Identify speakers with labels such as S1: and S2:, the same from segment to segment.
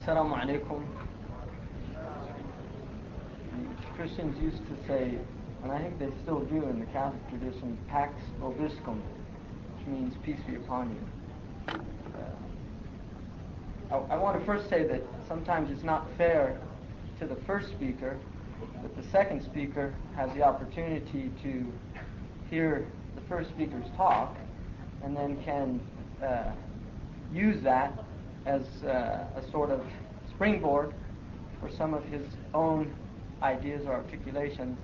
S1: Assalamu alaikum. Christians used to say, and I think they still do in the Catholic tradition, Pax Vobiscum, which means peace be upon you. I want to first say that sometimes it's not fair to the first speaker that the second speaker has the opportunity to hear the first speaker's talk and then can use that as a sort of springboard for some of his own ideas or articulations.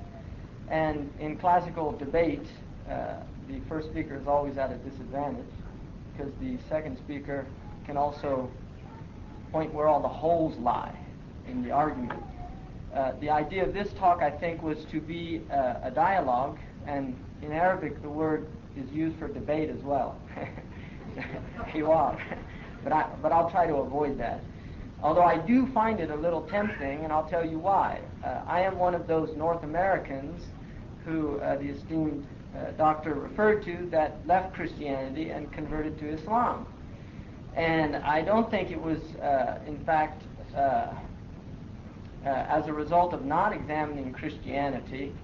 S1: And in classical debate, the first speaker is always at a disadvantage because the second speaker can also point where all the holes lie in the argument. The idea of this talk, I think, was to be a dialogue, and in Arabic the word is used for debate as well. Hiwar. But I'll try to avoid that. Although I do find it a little tempting, and I'll tell you why. I am one of those North Americans who the esteemed doctor referred to that left Christianity and converted to Islam. And I don't think it was, in fact, as a result of not examining Christianity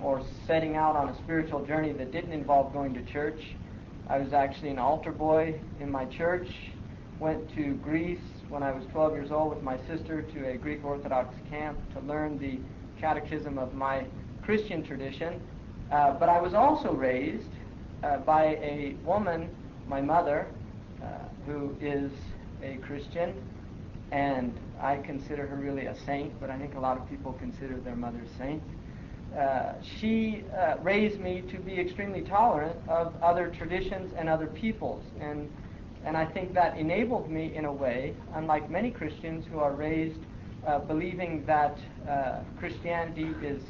S1: or setting out on a spiritual journey that didn't involve going to church. I was actually an altar boy in my church, went to Greece when I was 12 years old with my sister to a Greek Orthodox camp to learn the catechism of my Christian tradition. But I was also raised by a woman, my mother, who is a Christian, and I consider her really a saint, but I think a lot of people consider their mothers saints. She raised me to be extremely tolerant of other traditions and other peoples, and I think that enabled me in a way, unlike many Christians who are raised believing that Christianity is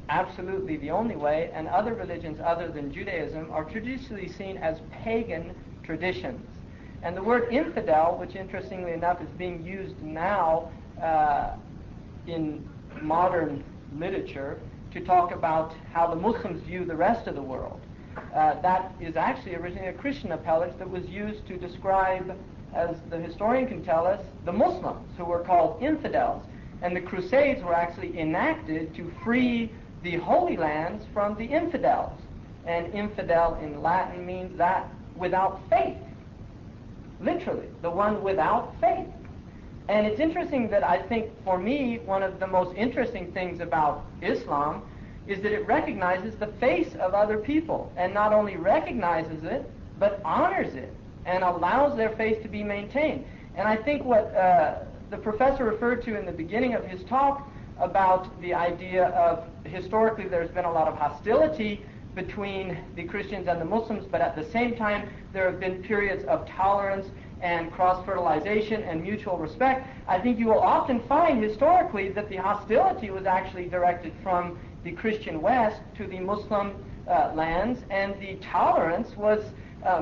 S1: absolutely the only way, and other religions other than Judaism are traditionally seen as pagan traditions. And the word infidel, which interestingly enough is being used now in modern literature to talk about how the Muslims view the rest of the world. That is actually originally a Christian appellate that was used to describe, as the historian can tell us, the Muslims who were called infidels. And the Crusades were actually enacted to free the Holy Lands from the infidels. And infidel in Latin means that without faith. Literally, the one without faith. And it's interesting that I think, for me, one of the most interesting things about Islam is that it recognizes the face of other people, and not only recognizes it, but honors it, and allows their faith to be maintained. And I think what the professor referred to in the beginning of his talk about the idea of, historically, there's been a lot of hostility between the Christians and the Muslims, but at the same time there have been periods of tolerance and cross-fertilization and mutual respect. I think you will often find historically that the hostility was actually directed from the Christian West to the Muslim lands, and the tolerance was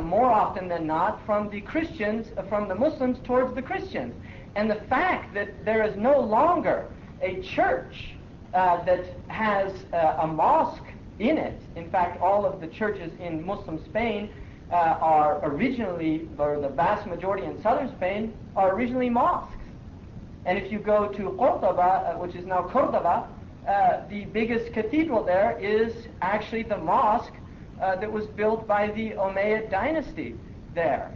S1: more often than not from the Christians, from the Muslims towards the Christians. And the fact that there is no longer a church that has a mosque in it. In fact, all of the churches in Muslim Spain are originally, or the vast majority in southern Spain, are originally mosques. And if you go to Cordoba, which is now Cordoba, the biggest cathedral there is actually the mosque that was built by the Umayyad dynasty there.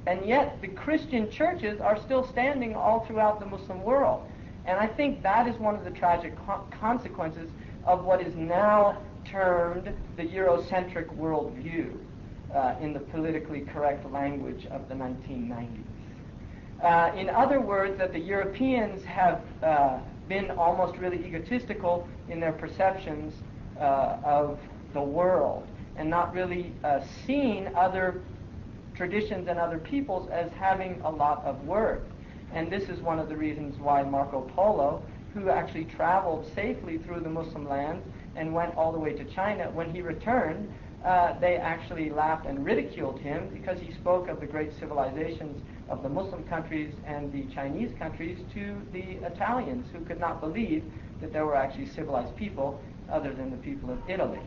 S1: And yet the Christian churches are still standing all throughout the Muslim world. And I think that is one of the tragic consequences of what is now termed the Eurocentric worldview in the politically correct language of the 1990s. In other words, that the Europeans have been almost really egotistical in their perceptions of the world, and not really seen other traditions and other peoples as having a lot of worth. And this is one of the reasons why Marco Polo, who actually traveled safely through the Muslim lands and went all the way to China, when he returned, they actually laughed and ridiculed him because he spoke of the great civilizations of the Muslim countries and the Chinese countries to the Italians, who could not believe that there were actually civilized people other than the people of Italy.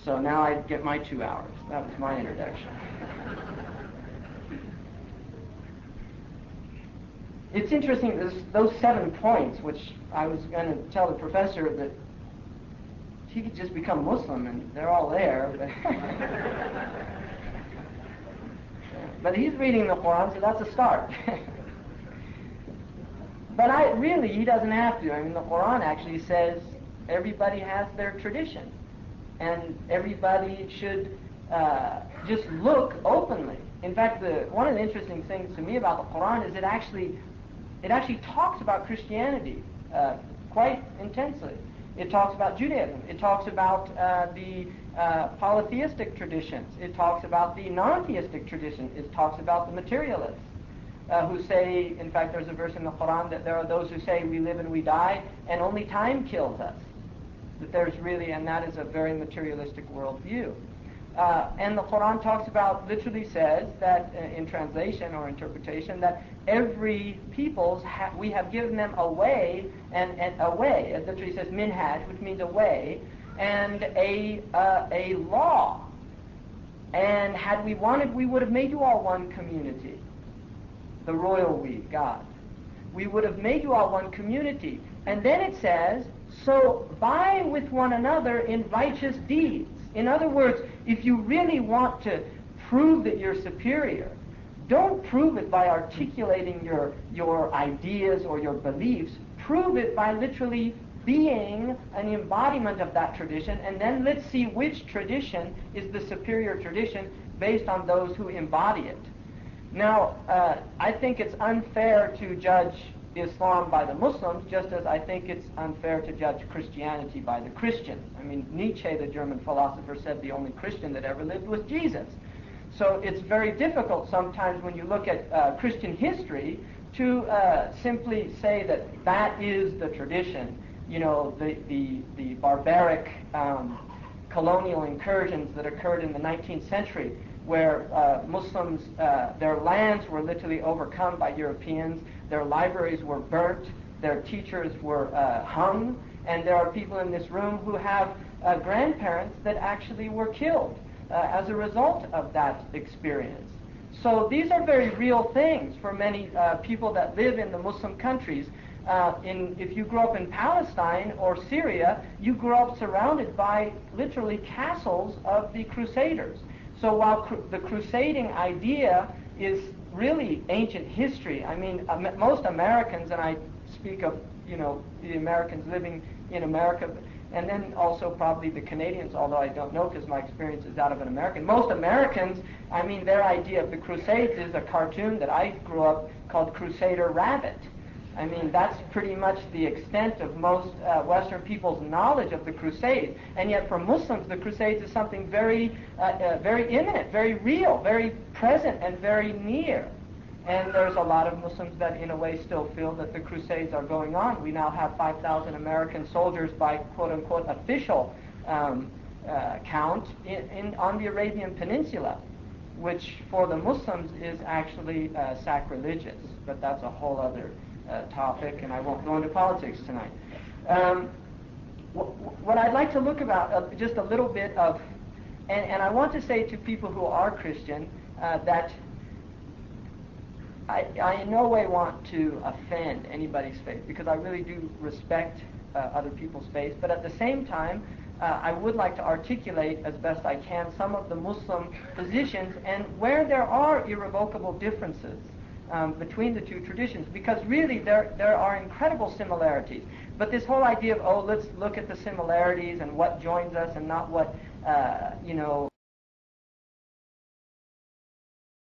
S1: So now I get my 2 hours. That was my introduction. It's interesting, those 7 points, which I was going to tell the professor that he could just become Muslim, and they're all there. But he's reading the Quran, so that's a start. But he doesn't have to. I mean, the Quran actually says everybody has their tradition, and everybody should just look openly. In fact, one of the interesting things to me about the Quran is it actually talks about Christianity quite intensely. It talks about Judaism. It talks about the polytheistic traditions. It talks about the non-theistic tradition. It talks about the materialists who say, in fact, there's a verse in the Quran that there are those who say we live and we die and only time kills us. That there's really, and that is a very materialistic worldview. And the Quran literally says that in translation or interpretation, that every people's, we have given them a way, and a way, it literally says minhaj, which means a way, and a law. And had we wanted, we would have made you all one community. The royal we, God. We would have made you all one community. And then it says, so vie with one another in righteous deeds. In other words, if you really want to prove that you're superior, don't prove it by articulating your ideas or your beliefs. Prove it by literally being an embodiment of that tradition, and then let's see which tradition is the superior tradition based on those who embody it. Now, I think it's unfair to judge Islam by the Muslims, just as I think it's unfair to judge Christianity by the Christians. I mean, Nietzsche, the German philosopher, said the only Christian that ever lived was Jesus. So it's very difficult sometimes when you look at Christian history to simply say that that is the tradition. You know, the barbaric colonial incursions that occurred in the 19th century, where Muslims, their lands were literally overcome by Europeans, their libraries were burnt, their teachers were hung, and there are people in this room who have grandparents that actually were killed as a result of that experience. So these are very real things for many people that live in the Muslim countries. If you grew up in Palestine or Syria, you grew up surrounded by literally castles of the Crusaders. So while the crusading idea is really ancient history, I mean, most Americans, and I speak of, the Americans living in America, and then also probably the Canadians, although I don't know because my experience is out of an American. Most Americans, I mean, their idea of the Crusades is a cartoon that I grew up called Crusader Rabbit. I mean, that's pretty much the extent of most Western people's knowledge of the Crusades. And yet for Muslims, the Crusades is something very, very imminent, very real, very present, and very near. And there's a lot of Muslims that in a way still feel that the Crusades are going on. We now have 5,000 American soldiers by quote-unquote official count on the Arabian Peninsula, which for the Muslims is actually sacrilegious. But that's a whole other topic, and I won't go into politics tonight. What I'd like to look about just a little bit of, and I want to say to people who are Christian that I in no way want to offend anybody's faith, because I really do respect other people's faith, but at the same time I would like to articulate as best I can some of the Muslim positions and where there are irrevocable differences between the two traditions, because really there are incredible similarities. But this whole idea of, let's look at the similarities and what joins us and not what,